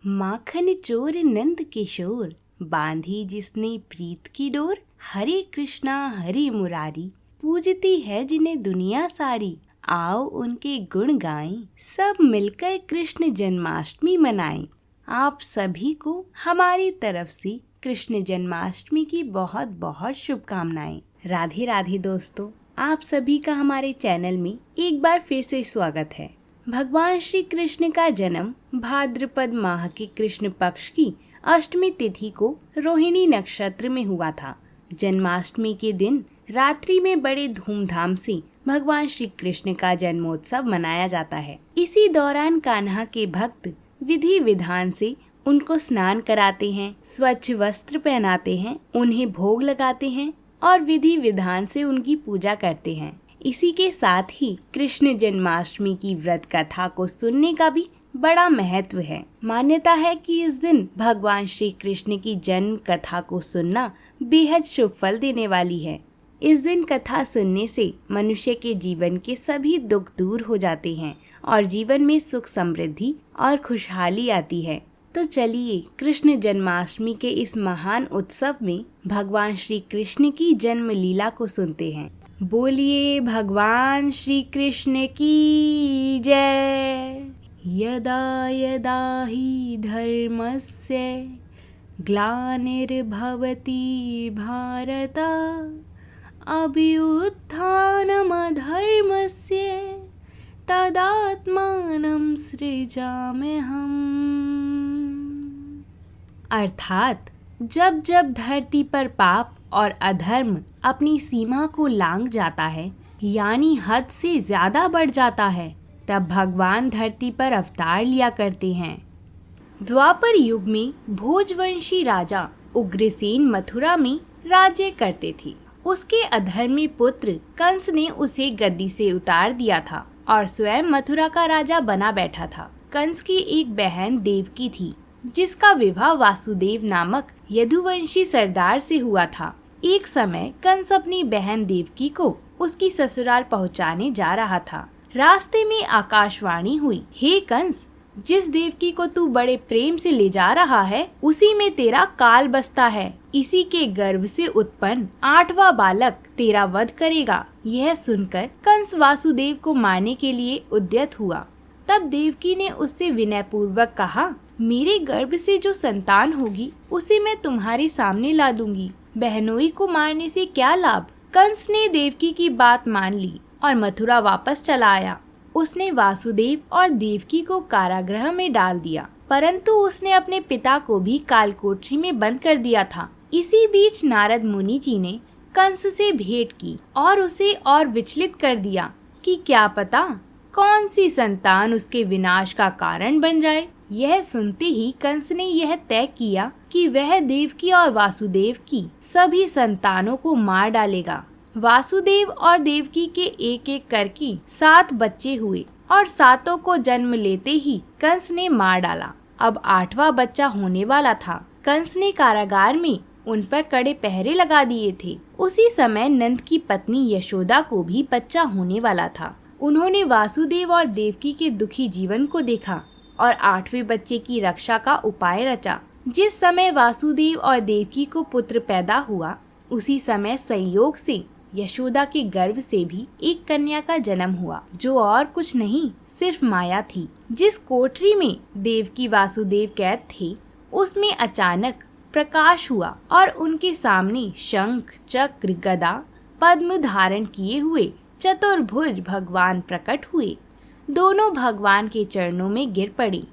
माखन चोर नंद किशोर, बांधी जिसने प्रीत की डोर। हरे हरे मुरारी, पूजती है जिन्हें दुनिया सारी। आओ उनके गुण गाएं, सब मिलकर कृष्ण जन्माष्टमी मनाएं। आप सभी को हमारी तरफ से कृष्ण जन्माष्टमी की बहुत बहुत शुभकामनाएं। राधे राधे दोस्तों, आप सभी का हमारे चैनल में एक बार फिर से स्वागत है। भगवान श्री कृष्ण का जन्म भाद्रपद माह के कृष्ण पक्ष की अष्टमी तिथि को रोहिणी नक्षत्र में हुआ था। जन्माष्टमी के दिन रात्रि में बड़े धूमधाम से भगवान श्री कृष्ण का जन्मोत्सव मनाया जाता है। इसी दौरान कान्हा के भक्त विधि विधान से उनको स्नान कराते हैं, स्वच्छ वस्त्र पहनाते हैं, उन्हें भोग लगाते हैं और विधि विधान से उनकी पूजा करते हैं। इसी के साथ ही कृष्ण जन्माष्टमी की व्रत कथा को सुनने का भी बड़ा महत्व है। मान्यता है कि इस दिन भगवान श्री कृष्ण की जन्म कथा को सुनना बेहद शुभ फल देने वाली है। इस दिन कथा सुनने से मनुष्य के जीवन के सभी दुख दूर हो जाते हैं और जीवन में सुख समृद्धि और खुशहाली आती है। तो चलिए कृष्ण जन्माष्टमी के इस महान उत्सव में भगवान श्री कृष्ण की जन्म लीला को सुनते हैं। बोलिए भगवान श्री कृष्ण की जय। यदा यदा ही धर्मस्य ग्लानिर्भवति भारत, अभ्युत्थानमधर्मस्य तदात्मानं सृजाम्यहम्। अर्थात जब जब धरती पर पाप और अधर्म अपनी सीमा को लांघ जाता है, यानी हद से ज्यादा बढ़ जाता है, तब भगवान धरती पर अवतार लिया करते हैं। द्वापर युग में भोजवंशी राजा उग्रसेन मथुरा में राज्य करते थे। उसके अधर्मी पुत्र कंस ने उसे गद्दी से उतार दिया था और स्वयं मथुरा का राजा बना बैठा था। कंस की एक बहन देवकी थी, जिसका विवाह वासुदेव नामक यदुवंशी सरदार से हुआ था। एक समय कंस अपनी बहन देवकी को उसकी ससुराल पहुंचाने जा रहा था। रास्ते में आकाशवाणी हुई, हे कंस, जिस देवकी को तू बड़े प्रेम से ले जा रहा है, उसी में तेरा काल बसता है। इसी के गर्भ से उत्पन्न 8वां बालक तेरा वध करेगा। यह सुनकर कंस वासुदेव को मारने के लिए उद्यत हुआ। तब देवकी ने उससे विनय पूर्वक कहा, मेरे गर्भ से जो संतान होगी उसे मैं तुम्हारे सामने ला दूंगी। बहनोई को मारने से क्या लाभ। कंस ने देवकी की बात मान ली और मथुरा वापस चला आया। उसने वासुदेव और देवकी को कारागृह में डाल दिया, परंतु उसने अपने पिता को भी कालकोठरी में बंद कर दिया था। इसी बीच नारद मुनि जी ने कंस से भेंट की और उसे और विचलित कर दिया कि क्या पता कौन सी संतान उसके विनाश का कारण बन जाए। यह सुनते ही कंस ने यह तय किया कि वह देवकी और वासुदेव की सभी संतानों को मार डालेगा। वासुदेव और देवकी के एक एक करके 7 बच्चे हुए और 7 को जन्म लेते ही कंस ने मार डाला। अब 8वां बच्चा होने वाला था। कंस ने कारागार में उन पर कड़े पहरे लगा दिए थे। उसी समय नंद की पत्नी यशोदा को भी बच्चा होने वाला था। उन्होंने वासुदेव और देवकी के दुखी जीवन को देखा और 8वें बच्चे की रक्षा का उपाय रचा। जिस समय वासुदेव और देवकी को पुत्र पैदा हुआ, उसी समय संयोग से यशोदा के गर्भ से भी एक कन्या का जन्म हुआ, जो और कुछ नहीं सिर्फ माया थी। जिस कोठरी में देवकी वासुदेव कैद थे, उसमें अचानक प्रकाश हुआ और उनके सामने शंख, चक्र, गदा, पद्म धारण किए हुए चतुर्भुज भगवान प्रकट हुए। दोनों भगवान के चरणों में गिर पड़ी।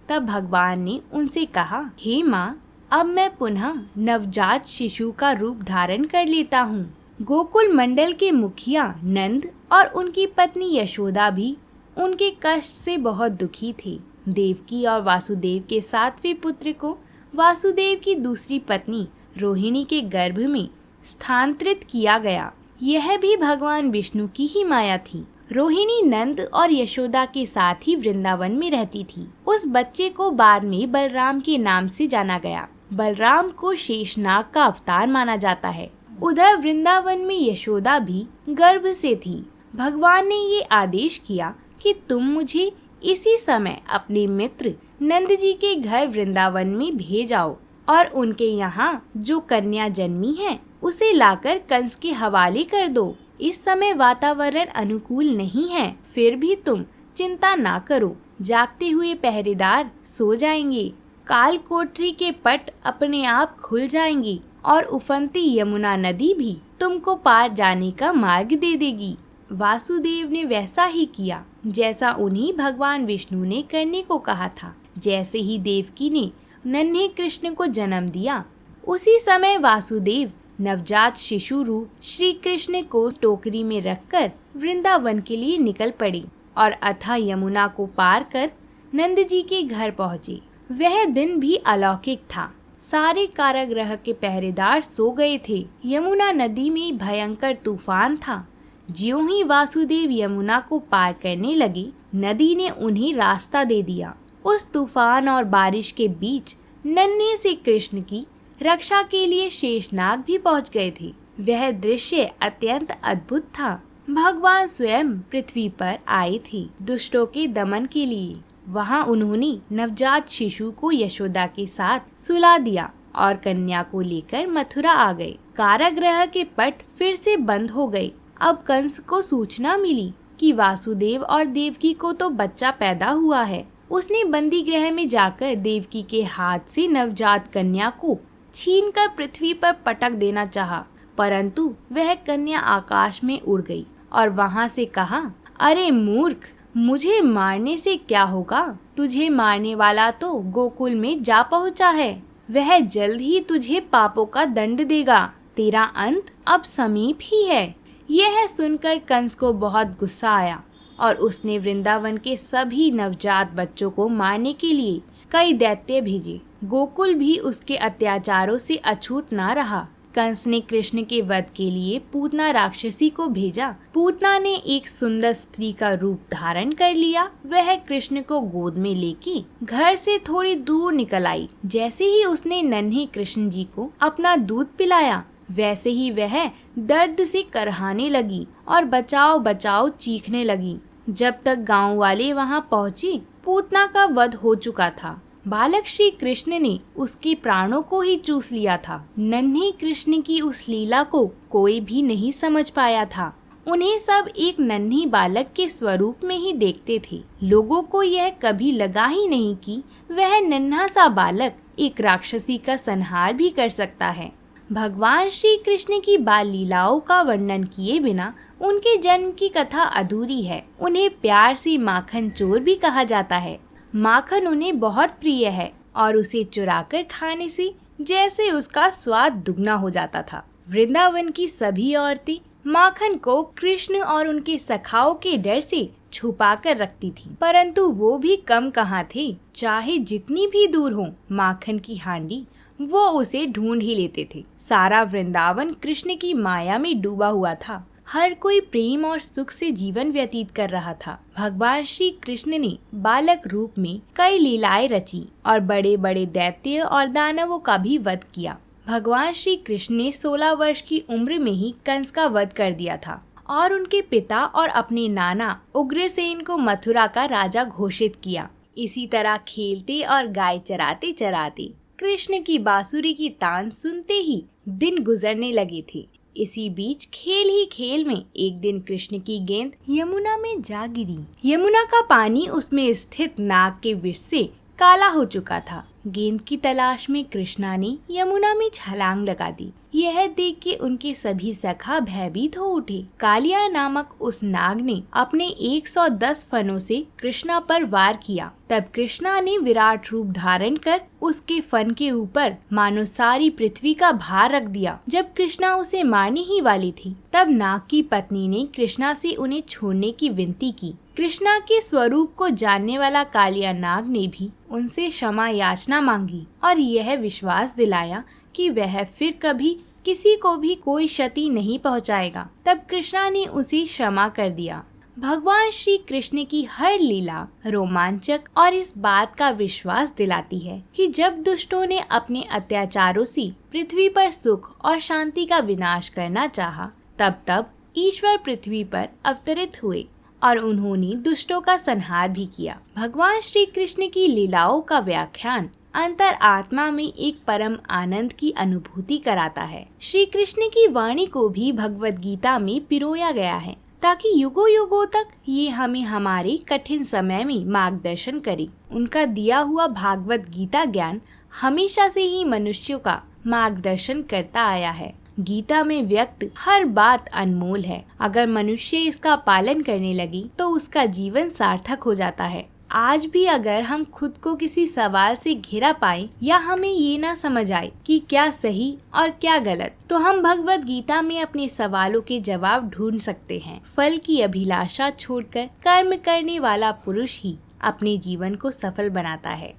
तब भगवान ने उनसे कहा, हे माँ, अब मैं पुनः नवजात शिशु का रूप धारण कर लेता हूँ। गोकुल मंडल के मुखिया नंद और उनकी पत्नी यशोदा भी उनके कष्ट से बहुत दुखी थे। देवकी और वासुदेव के 7वें पुत्र को वासुदेव की दूसरी पत्नी रोहिणी के गर्भ में स्थानांतरित किया गया। यह भी भगवान विष्णु की ही माया थी। रोहिणी नंद और यशोदा के साथ ही वृंदावन में रहती थी। उस बच्चे को बाद में बलराम के नाम से जाना गया। बलराम को शेषनाग का अवतार माना जाता है। उधर वृंदावन में यशोदा भी गर्भ से थी। भगवान ने ये आदेश किया कि तुम मुझे इसी समय अपने मित्र नंद जी के घर वृंदावन में भेज आओ और उनके यहाँ जो कन्या जन्मी है उसे लाकर कंस के हवाले कर दो। इस समय वातावरण अनुकूल नहीं है, फिर भी तुम चिंता ना करो, जागते हुए पहरेदार सो जाएंगे। काल कोठरी के पट अपने आप खुल जाएंगी और उफनती यमुना नदी भी तुमको पार जाने का मार्ग दे देगी। वासुदेव ने वैसा ही किया जैसा उन्हीं भगवान विष्णु ने करने को कहा था। जैसे ही देवकी ने नन्हे कृष्ण को जन्म दिया, उसी समय वासुदेव नवजात शिशु रूप श्री कृष्ण को टोकरी में रखकर वृंदावन के लिए निकल पड़े और अथाह यमुना को पार कर नंद जी के घर पहुँचे। वह दिन भी अलौकिक था। सारे कारागृह के पहरेदार सो गए थे। यमुना नदी में भयंकर तूफान था। ज्यों ही वासुदेव यमुना को पार करने लगे, नदी ने उन्हें रास्ता दे दिया। उस तूफान और बारिश के बीच नन्हे से कृष्ण की रक्षा के लिए शेषनाग भी पहुंच गए थे। वह दृश्य अत्यंत अद्भुत था। भगवान स्वयं पृथ्वी पर आए थे दुष्टों के दमन के लिए। वहां उन्होंने नवजात शिशु को यशोदा के साथ सुला दिया और कन्या को लेकर मथुरा आ गए। कारागृह के पट फिर से बंद हो गए। अब कंस को सूचना मिली कि वासुदेव और देवकी को तो बच्चा पैदा हुआ है। उसने बंदी गृह में जाकर देवकी के हाथ से नवजात कन्या को छीनकर पृथ्वी पर पटक देना चाहा, परंतु वह कन्या आकाश में उड़ गई और वहां से कहा, अरे मूर्ख, मुझे मारने से क्या होगा? तुझे मारने वाला तो गोकुल में जा पहुंचा है। वह जल्द ही तुझे पापों का दंड देगा। तेरा अंत अब समीप ही है। यह सुनकर कंस को बहुत गुस्सा आया और उसने वृंदावन के सभी नवजात बच्चों को मारने के लिए कई दैत्य भेजे। गोकुल भी उसके अत्याचारों से अछूत ना रहा। कंस ने कृष्ण के वध के लिए पूतना राक्षसी को भेजा। पूतना ने एक सुंदर स्त्री का रूप धारण कर लिया। वह कृष्ण को गोद में लेके घर से थोड़ी दूर निकल आई। जैसे ही उसने नन्हे कृष्ण जी को अपना दूध पिलाया, वैसे ही वह दर्द से करहाने लगी और बचाओ बचाओ चीखने लगी। जब तक गांव वाले वहां पहुंचे, पूतना का वध हो चुका था। बालक श्री कृष्ण ने उसके प्राणों को ही चूस लिया था। नन्हे कृष्ण की उस लीला को कोई भी नहीं समझ पाया था। उन्हें सब एक नन्हे बालक के स्वरूप में ही देखते थे। लोगों को यह कभी लगा ही नहीं कि वह नन्हा सा बालक एक राक्षसी का संहार भी कर सकता है। भगवान श्री कृष्ण की बाल लीलाओं का वर्णन किए बिना उनके जन्म की कथा अधूरी है। उन्हें प्यार से माखन चोर भी कहा जाता है। माखन उन्हें बहुत प्रिय है और उसे चुराकर खाने से जैसे उसका स्वाद दुगना हो जाता था। वृंदावन की सभी औरतें माखन को कृष्ण और उनके सखाओं के डर से छुपा कर रखती थी, परंतु वो भी कम कहाँ थे। चाहे जितनी भी दूर हो माखन की हांडी, वो उसे ढूंढ ही लेते थे। सारा वृंदावन कृष्ण की माया में डूबा हुआ था। हर कोई प्रेम और सुख से जीवन व्यतीत कर रहा था। भगवान श्री कृष्ण ने बालक रूप में कई लीलाएं रची और बड़े बड़े दैत्य और दानवों का भी वध किया। भगवान श्री कृष्ण ने 16 वर्ष की उम्र में ही कंस का वध कर दिया था और उनके पिता और अपने नाना उग्रसेन को मथुरा का राजा घोषित किया। इसी तरह खेलते और गाय चराते चराते कृष्ण की बांसुरी की तान सुनते ही दिन गुजरने लगे थे। इसी बीच खेल ही खेल में एक दिन कृष्ण की गेंद यमुना में जा गिरी। यमुना का पानी उसमें स्थित नाग के विष से काला हो चुका था। गेंद की तलाश में कृष्णा ने यमुना में छलांग लगा दी। यह देख के उनके सभी सखा भयभीत हो उठे। कालिया नामक उस नाग ने अपने 110 फनों से कृष्णा पर वार किया। तब कृष्णा ने विराट रूप धारण कर उसके फन के ऊपर मानो सारी पृथ्वी का भार रख दिया। जब कृष्णा उसे मारने ही वाली थी, तब नाग की पत्नी ने कृष्णा से उन्हें छोड़ने की विनती की। कृष्णा के स्वरूप को जानने वाला कालिया नाग ने भी उनसे क्षमा याचना मांगी और यह विश्वास दिलाया कि वह फिर कभी किसी को भी कोई क्षति नहीं पहुंचाएगा। तब कृष्णा ने उसे क्षमा कर दिया। भगवान श्री कृष्ण की हर लीला रोमांचक और इस बात का विश्वास दिलाती है कि जब दुष्टों ने अपने अत्याचारों से पृथ्वी पर सुख और शांति का विनाश करना चाहा, तब ईश्वर पृथ्वी पर अवतरित हुए और उन्होंने दुष्टों का संहार भी किया। भगवान श्री कृष्ण की लीलाओं का व्याख्यान अंतर आत्मा में एक परम आनंद की अनुभूति कराता है। श्री कृष्ण की वाणी को भी भगवत गीता में पिरोया गया है ताकि युगों युगों तक ये हमें हमारे कठिन समय में मार्गदर्शन करे। उनका दिया हुआ भागवत गीता ज्ञान हमेशा से ही मनुष्यों का मार्गदर्शन करता आया है। गीता में व्यक्त हर बात अनमोल है। अगर मनुष्य इसका पालन करने लगे तो उसका जीवन सार्थक हो जाता है। आज भी अगर हम खुद को किसी सवाल से घिरा पाए या हमें ये ना समझ आए कि क्या सही और क्या गलत, तो हम भगवत गीता में अपने सवालों के जवाब ढूंढ सकते हैं। फल की अभिलाषा छोड़कर कर्म करने वाला पुरुष ही अपने जीवन को सफल बनाता है।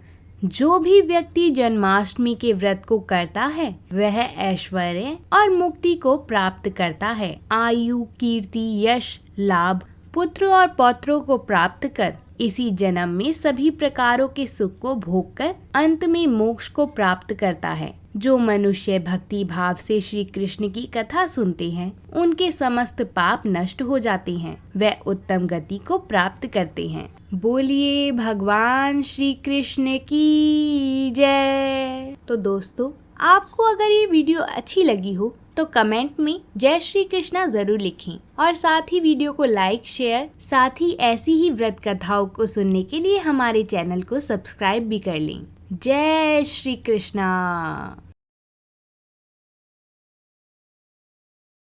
जो भी व्यक्ति जन्माष्टमी के व्रत को करता है वह ऐश्वर्य और मुक्ति को प्राप्त करता है। आयु, कीर्ति, यश, लाभ, पुत्र और पौत्रों को प्राप्त कर इसी जन्म में सभी प्रकारों के सुख को भोग कर अंत में मोक्ष को प्राप्त करता है। जो मनुष्य भक्ति भाव से श्री कृष्ण की कथा सुनते हैं उनके समस्त पाप नष्ट हो जाते हैं, वे उत्तम गति को प्राप्त करते हैं। बोलिए भगवान श्री कृष्ण की जय। तो दोस्तों, आपको अगर ये वीडियो अच्छी लगी हो तो कमेंट में जय श्री कृष्णा जरूर लिखें और साथ ही वीडियो को लाइक, शेयर, साथ ही ऐसी ही व्रत कथाओं को सुनने के लिए हमारे चैनल को सब्सक्राइब भी कर लें। जय श्री कृष्णा।